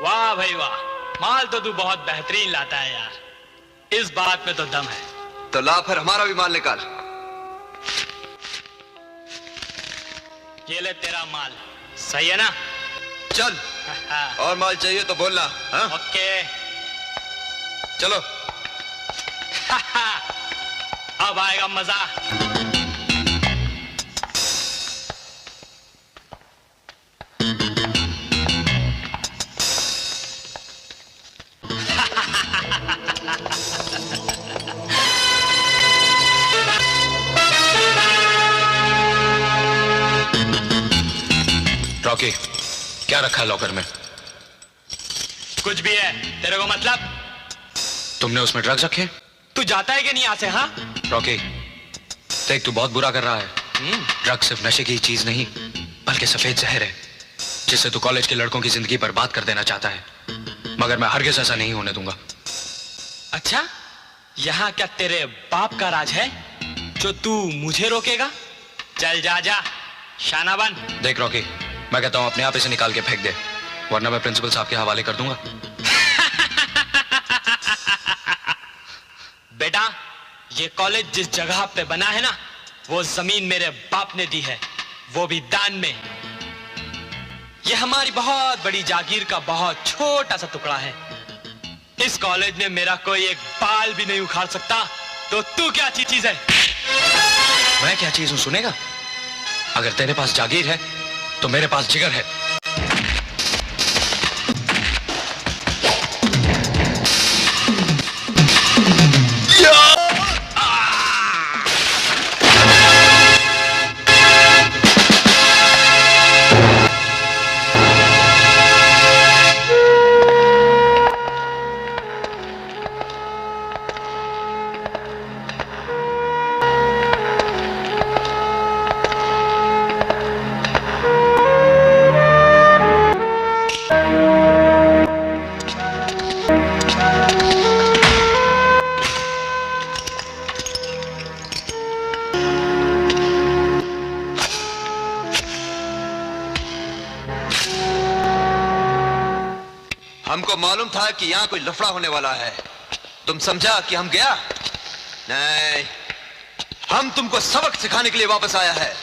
वाह भाई वाह, माल तो तू बहुत बेहतरीन लाता है यार, इस बात में तो दम है। तो ला फिर हमारा भी माल निकाल। ये ले तेरा माल, सही है ना? चल। और माल चाहिए तो बोलना। हाँ? ओके चलो। अब आएगा मजा। रॉकी, क्या रखा है लॉकर में? कुछ भी है, तेरे को मतलब? तुमने उसमें ड्रग्स रखे? तू जाता है कि नहीं यहाँ से? हाँ रॉकी, देख तू बहुत बुरा कर रहा है। ड्रग्स सिर्फ नशे की चीज नहीं, बल्कि सफेद जहर है, जिससे तू कॉलेज के लड़कों की जिंदगी बर्बाद कर देना चाहता है। मगर मैं हरगिज़ ऐसा नहीं होने दूंगा। अच्छा, यहाँ क्या तेरे बाप का राज है जो तू मुझे रोकेगा? चल जा जा, शाना बन। देख रॉकी, मैं कहता हूँ अपने आप इसे निकाल के फेंक दे, वरना मैं प्रिंसिपल साहब के हवाले कर दूंगा। बेटा, ये कॉलेज जिस जगह पे बना है ना, वो जमीन मेरे बाप ने दी है, वो भी दान में। ये हमारी बहुत बड़ी जागीर का बहुत छोटा सा टुकड़ा है। इस कॉलेज में मेरा कोई एक बाल भी नहीं उखाड़ सकता, तो तू क्या अच्छी चीज है? मैं क्या चीज हूं सुनेगा? अगर तेरे पास जागीर है तो मेरे पास जिगर है। हमको मालूम था कि यहाँ कोई लफड़ा होने वाला है। तुम समझा कि हम गया? नहीं, हम तुमको सबक सिखाने के लिए वापस आया है।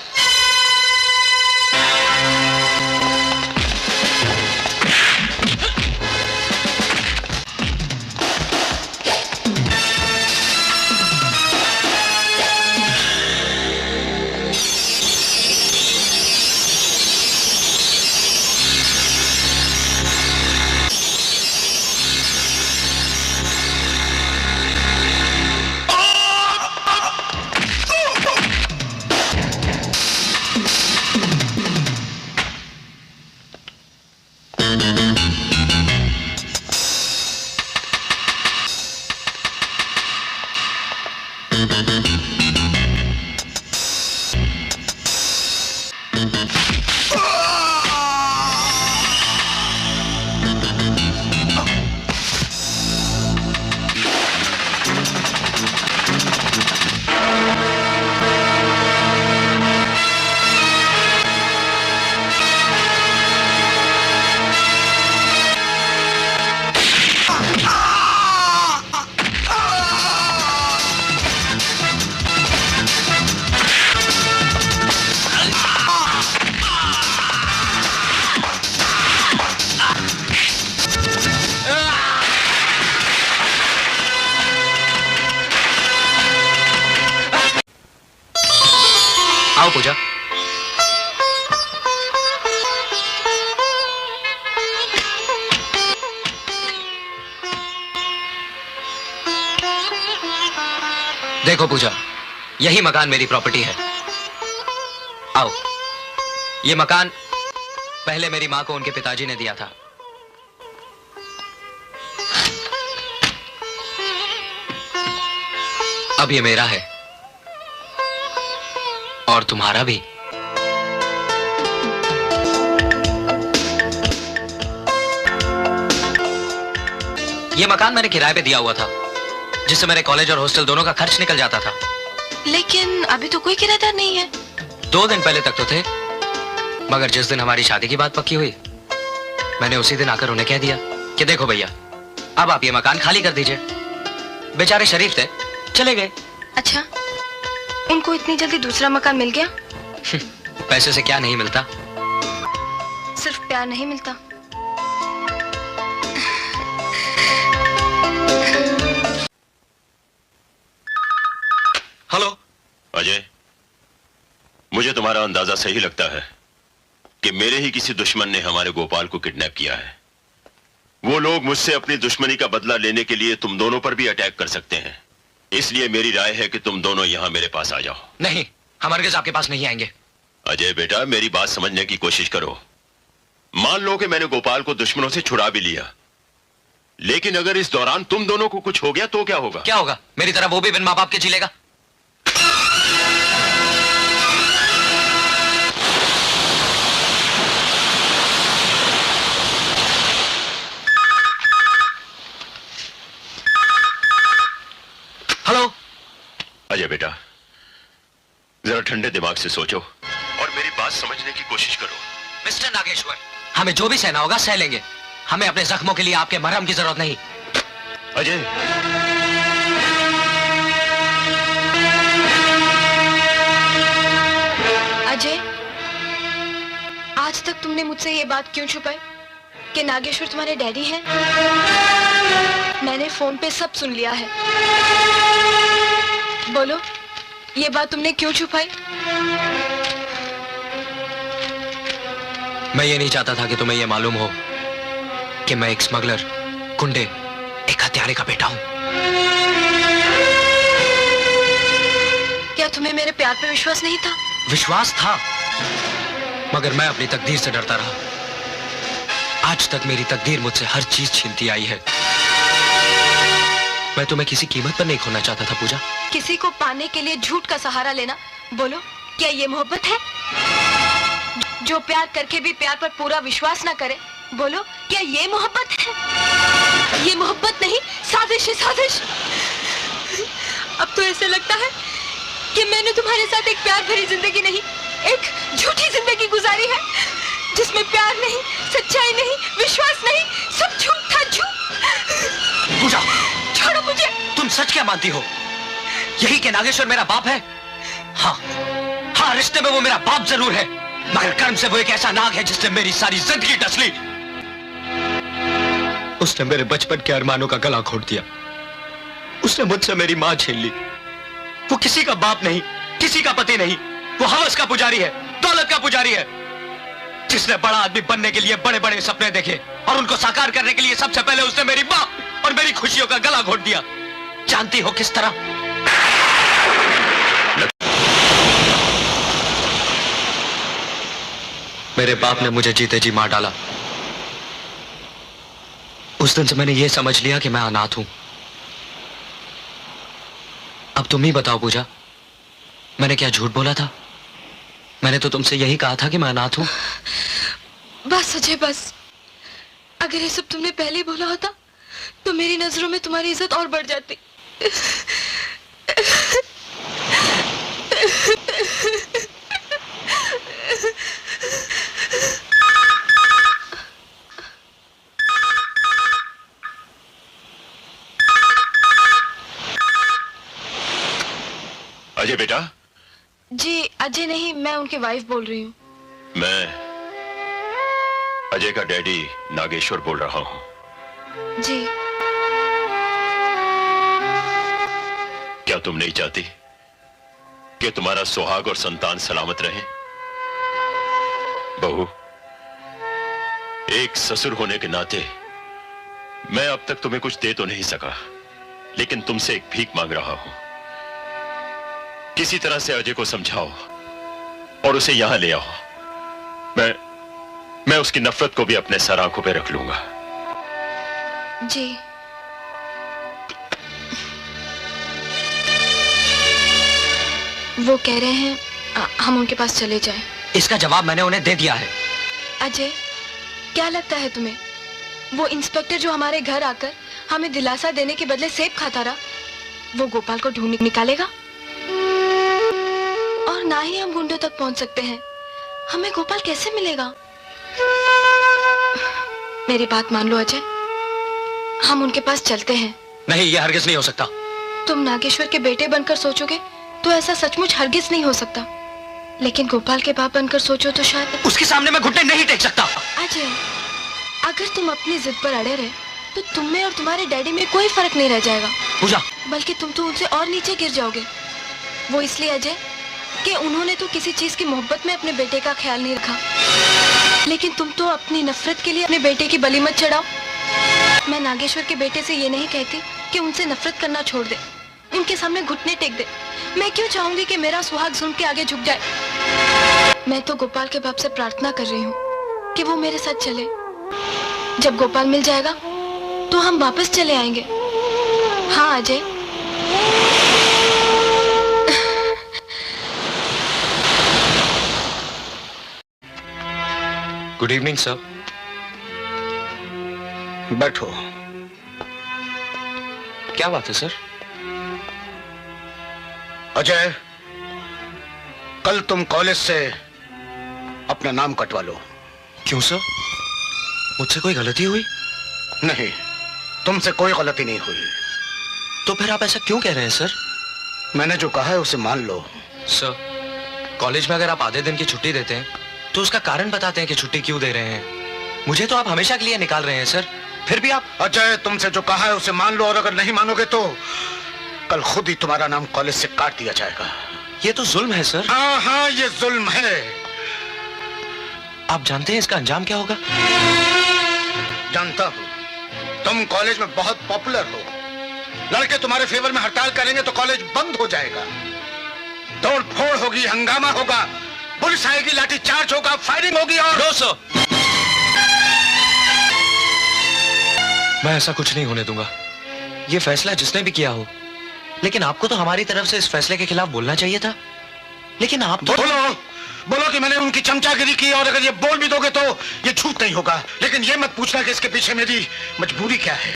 आओ पूजा। देखो पूजा, यही मकान मेरी प्रॉपर्टी है। आओ, ये मकान पहले मेरी मां को उनके पिताजी ने दिया था। अब ये मेरा है और तुम्हारा भी। ये मकान मैंने किराए पे दिया हुआ था, जिससे मेरे कॉलेज और हॉस्टल दोनों का खर्च निकल जाता था। लेकिन अभी तो कोई किराएदार नहीं है। 2 दिन पहले तक तो थे, मगर जिस दिन हमारी शादी की बात पक्की हुई, मैंने उसी दिन आकर उन्हें कह दिया कि देखो भैया, अब आप ये मकान खाली कर दीजिए। बेचारे शरीफ थे, चले गए। अच्छा, उनको इतनी जल्दी दूसरा मकान मिल गया? पैसे से क्या नहीं मिलता? सिर्फ प्यार नहीं मिलता। हेलो अजय, मुझे तुम्हारा अंदाजा सही लगता है कि मेरे ही किसी दुश्मन ने हमारे गोपाल को किडनैप किया है। वो लोग मुझसे अपनी दुश्मनी का बदला लेने के लिए तुम दोनों पर भी अटैक कर सकते हैं। इसलिए मेरी राय है कि तुम दोनों यहां मेरे पास आ जाओ। नहीं, हम हरगिज़ आपके पास नहीं आएंगे। अजय बेटा, मेरी बात समझने की कोशिश करो। मान लो कि मैंने गोपाल को दुश्मनों से छुड़ा भी लिया, लेकिन अगर इस दौरान तुम दोनों को कुछ हो गया तो क्या होगा? क्या होगा? मेरी तरह वो भी बिन मां बाप के जी लेगा। हेलो अजय बेटा, जरा ठंडे दिमाग से सोचो और मेरी बात समझने की कोशिश करो। मिस्टर नागेश्वर, हमें जो भी सहना होगा सह लेंगे। हमें अपने जख्मों के लिए आपके मरहम की जरूरत नहीं। अजय, अजय, आज तक तुमने मुझसे ये बात क्यों छुपाई कि नागेश्वर तुम्हारे डैडी हैं? मैंने फोन पे सब सुन लिया है। बोलो, ये बात तुमने क्यों छुपाई? मैं ये नहीं चाहता था कि तुम्हें ये मालूम हो कि मैं एक स्मगलर, गुंडे, एक हत्यारे का बेटा हूं। क्या तुम्हें मेरे प्यार पे विश्वास नहीं था? विश्वास था, मगर मैं अपनी तकदीर से डरता रहा। आज तक मेरी तकदीर मुझसे हर चीज छीनती आई है। मैं तुम्हें किसी कीमत पर नहीं खोना चाहता था पूजा। किसी को पाने के लिए झूठ का सहारा लेना, बोलो, क्या ये मोहब्बत है? जो प्यार करके भी प्यार पर पूरा विश्वास ना करे, बोलो, क्या ये मोहब्बत है? ये मोहब्बत नहीं, साजिश है, साजिश। अब तो ऐसे लगता है कि मैंने तुम्हारे साथ एक प्यार भरी जिंदगी नहीं, एक झूठी जिंदगी गुजारी है, जिसमें प्यार नहीं, सच्चाई नहीं, विश्वास नहीं, सब झूठ था, झूठ। पूजा, छोड़ो मुझे। तुम सच क्या मानती हो? यही कि नागेश्वर मेरा बाप है? हाँ हाँ, रिश्ते में वो मेरा बाप जरूर है, मगर कर्म से वो एक ऐसा नाग है जिसने मेरी सारी जिंदगी डस ली। उसने मेरे बचपन के अरमानों का गला घोट दिया। उसने मुझसे मेरी मां छीन ली। वो किसी का बाप नहीं, किसी का पति नहीं, वो हवस का पुजारी है, दौलत का पुजारी है, जिसने बड़ा आदमी बनने के लिए बड़े बड़े सपने देखे और उनको साकार करने के लिए सबसे पहले उसने मेरी मां और मेरी खुशियों का गला घोट दिया। जानती हो किस तरह? मेरे बाप ने मुझे जीते जी मार डाला। उस दिन से मैंने यह समझ लिया कि मैं अनाथ हूं। अब तुम ही बताओ पूजा, मैंने क्या झूठ बोला था? मैंने तो तुमसे यही कहा था कि मैं अनाथ हूं। बस अजय, बस। अगर ये सब तुमने पहले बोला होता तो मेरी नजरों में तुम्हारी इज्जत और बढ़ जाती। अजय बेटा। जी अजय नहीं, मैं उनकी वाइफ बोल रही हूँ। मैं अजय का डैडी नागेश्वर बोल रहा हूं। जी। क्या तुम नहीं चाहती कि तुम्हारा सुहाग और संतान सलामत रहे? बहू, एक ससुर होने के नाते मैं अब तक तुम्हें कुछ दे तो नहीं सका, लेकिन तुमसे एक भीख मांग रहा हूं। किसी तरह से अजय को समझाओ और उसे यहां ले आओ। मैं उसकी नफरत को भी अपने सर आंखों पे रख लूंगा। जी। वो कह रहे हैं हम उनके पास चले जाएं। इसका जवाब मैंने उन्हें दे दिया है। अजय, क्या लगता है तुम्हें वो इंस्पेक्टर जो हमारे घर आकर हमें दिलासा देने के बदले सेब खाता रहा, वो गोपाल को ढूंढ निकालेगा? और ना ही हम गुंडों तक पहुंच सकते हैं, हमें गोपाल कैसे मिलेगा? मेरी बात मान लो अजय, हम उनके पास चलते हैं। नहीं, ये हरगिज नहीं हो सकता। तुम नागेश्वर के बेटे बनकर सोचोगे तो ऐसा सचमुच हरगिज नहीं हो सकता, लेकिन गोपाल के बाप बनकर सोचो तो शायद। उसके सामने मैं घुटने नहीं टेक सकता। अजय, अगर तुम अपनी जिद पर अड़े रहे तो तुम में और तुम्हारे डैडी में कोई फर्क नहीं रह जाएगा, पूजा। बल्कि तुम तो उनसे और नीचे गिर जाओगे। वो इसलिए अजय कि उन्होंने तो किसी चीज की मोहब्बत में अपने बेटे का ख्याल नहीं रखा, लेकिन तुम तो अपनी नफरत के लिए अपने बेटे की बलि मत चढ़ाओ। मैं नागेश्वर के बेटे से ये नहीं कहती कि उनसे नफरत करना छोड़ दे, उनके सामने घुटने टेक दे। मैं क्यों चाहूंगी कि मेरा सुहाग जुल्म के आगे झुक जाए। मैं तो गोपाल के बाप से प्रार्थना कर रही हूँ कि वो मेरे साथ चले। जब गोपाल मिल जाएगा तो हम वापस चले आएंगे। हाँ अजय। Good evening sir. बैठो। क्या बात है सर? अजय, कल तुम कॉलेज से अपना नाम कटवा लो। क्यों सर? मुझसे कोई गलती हुई? नहीं, तुमसे कोई गलती नहीं हुई। तो फिर आप ऐसा क्यों कह रहे हैं सर? मैंने जो कहा है उसे मान लो। सर, कॉलेज में अगर आप आधे दिन की छुट्टी देते हैं तो उसका कारण बताते हैं कि छुट्टी क्यों दे रहे हैं। मुझे तो आप हमेशा के लिए निकाल रहे हैं सर, फिर भी आप। अजय, तुमसे जो कहा है उसे मान लो, और अगर नहीं मानोगे तो कल खुद ही तुम्हारा नाम कॉलेज से काट दिया जाएगा। ये तो जुल्म है सर। हाँ हाँ, ये जुल्म है। आप जानते हैं इसका अंजाम क्या होगा? जानता हूं, तुम कॉलेज में बहुत पॉपुलर हो। लड़के तुम्हारे फेवर में हड़ताल करेंगे तो कॉलेज बंद हो जाएगा। तोड़ फोड़ होगी, हंगामा होगा, पुलिस आएगी, लाठी चार्ज होगा, फायरिंग होगी। और नो सर, मैं ऐसा कुछ नहीं होने दूंगा। ये फैसला जिसने भी किया हो, लेकिन आपको तो हमारी तरफ से इस फैसले के खिलाफ बोलना चाहिए था। लेकिन आप तो बोलो कि मैंने उनकी चमचागिरी की, और अगर ये बोल भी दोगे तो ये झूठ नहीं होगा। लेकिन ये मत पूछना कि इसके पीछे मेरी मजबूरी क्या है।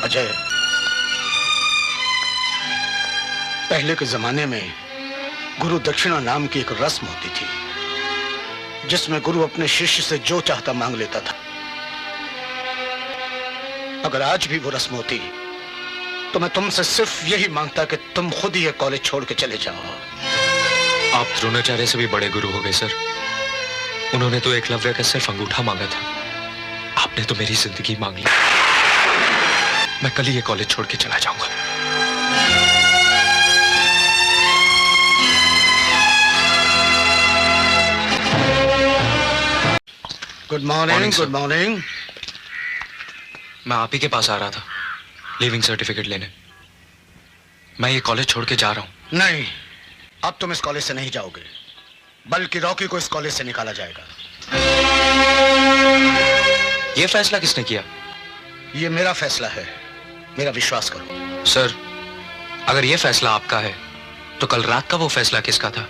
अजय, पहले के जमाने में गुरु दक्षिणा नाम की एक रस्म होती थी, जिसमें गुरु अपने शिष्य से जो चाहता मांग लेता था। अगर आज भी वो रस्म होती तो मैं तुमसे सिर्फ यही मांगता कि तुम खुद ही ये कॉलेज छोड़ के चले जाओ। आप द्रोणाचार्य से भी बड़े गुरु हो गए सर। उन्होंने तो एकलव्य का सिर्फ अंगूठा मांगा था, आपने तो मेरी जिंदगी मांग ली। मैं कल ही ये कॉलेज छोड़ के चला जाऊंगा। Good morning. Good morning. मैं आप ही के पास आ रहा था लीविंग सर्टिफिकेट लेने। मैं ये कॉलेज छोड़ के जा रहा हूं। नहीं, अब तुम इस कॉलेज से नहीं जाओगे, बल्कि रॉकी को इस कॉलेज से निकाला जाएगा। ये फैसला किसने किया? ये मेरा फैसला है, मेरा विश्वास करो। सर, अगर ये फैसला आपका है तो कल रात का वो फैसला किसका था,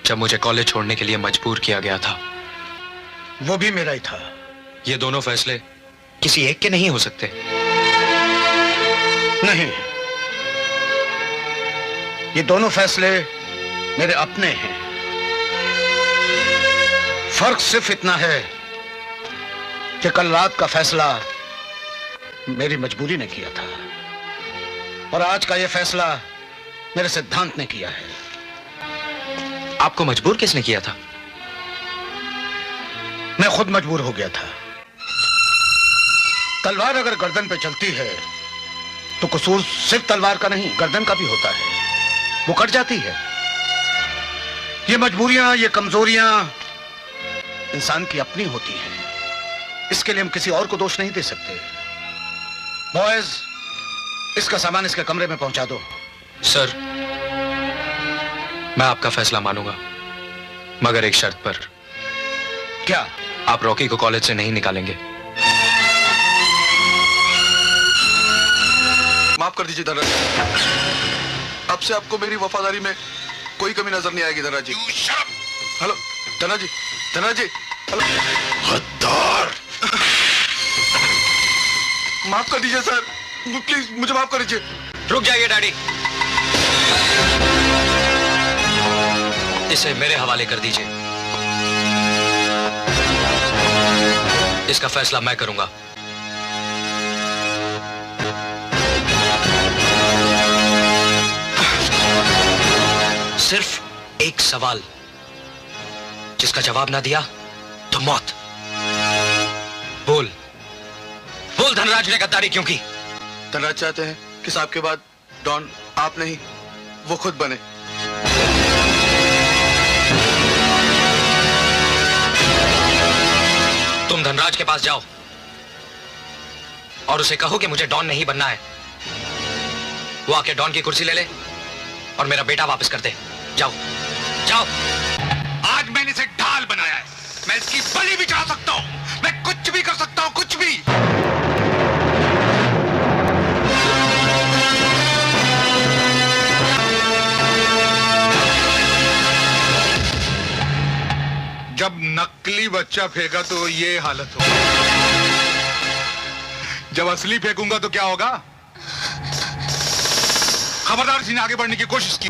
जब मुझे कॉलेज छोड़ने के लिए मजबूर किया गया था? वो भी मेरा ही था। ये दोनों फैसले किसी एक के नहीं हो सकते। नहीं, ये दोनों फैसले मेरे अपने हैं। फर्क सिर्फ इतना है कि कल रात का फैसला मेरी मजबूरी ने किया था, और आज का यह फैसला मेरे सिद्धांत ने किया है। आपको मजबूर किसने किया था? मैं खुद मजबूर हो गया था। तलवार अगर गर्दन पे चलती है तो कसूर सिर्फ तलवार का नहीं, गर्दन का भी होता है। वो कट जाती है। ये मजबूरियां, ये कमजोरियां इंसान की अपनी होती हैं। इसके लिए हम किसी और को दोष नहीं दे सकते। बॉयज, इसका सामान इसके कमरे में पहुंचा दो। सर, मैं आपका फैसला मानूंगा, मगर एक शर्त पर। क्या? आप रॉकी को कॉलेज से नहीं निकालेंगे। माफ कर दीजिए धनराज, अब से आपको मेरी वफादारी में कोई कमी नजर नहीं आएगी धनराज जी। हेलो धनराज जी, धनराज जी, हेलो। हद्दार! माफ कर दीजिए सर, प्लीज मुझे माफ कर दीजिए। रुक जाइए डैडी। इसे मेरे हवाले कर दीजिए। इसका फैसला मैं करूंगा। सिर्फ एक सवाल, जिसका जवाब ना दिया तो मौत। बोल बोल, धनराज ने गद्दारी क्यों की? धनराज चाहते हैं कि साहब के बाद डॉन आप नहीं, वो खुद बने। तुम धनराज के पास जाओ और उसे कहो कि मुझे डॉन नहीं बनना है। वो आके डॉन की कुर्सी ले ले और मेरा बेटा वापस कर दे। जाओ जाओ। आज मैंने इसे ढाल बनाया है, मैं इसकी बलि भी चढ़ा सकता हूं, मैं कुछ भी कर सकता हूं, कुछ भी। जब नकली बच्चा फेंका तो ये हालत हो, जब असली फेंकूंगा तो क्या होगा? खबरदार, इसी ने आगे बढ़ने की कोशिश की।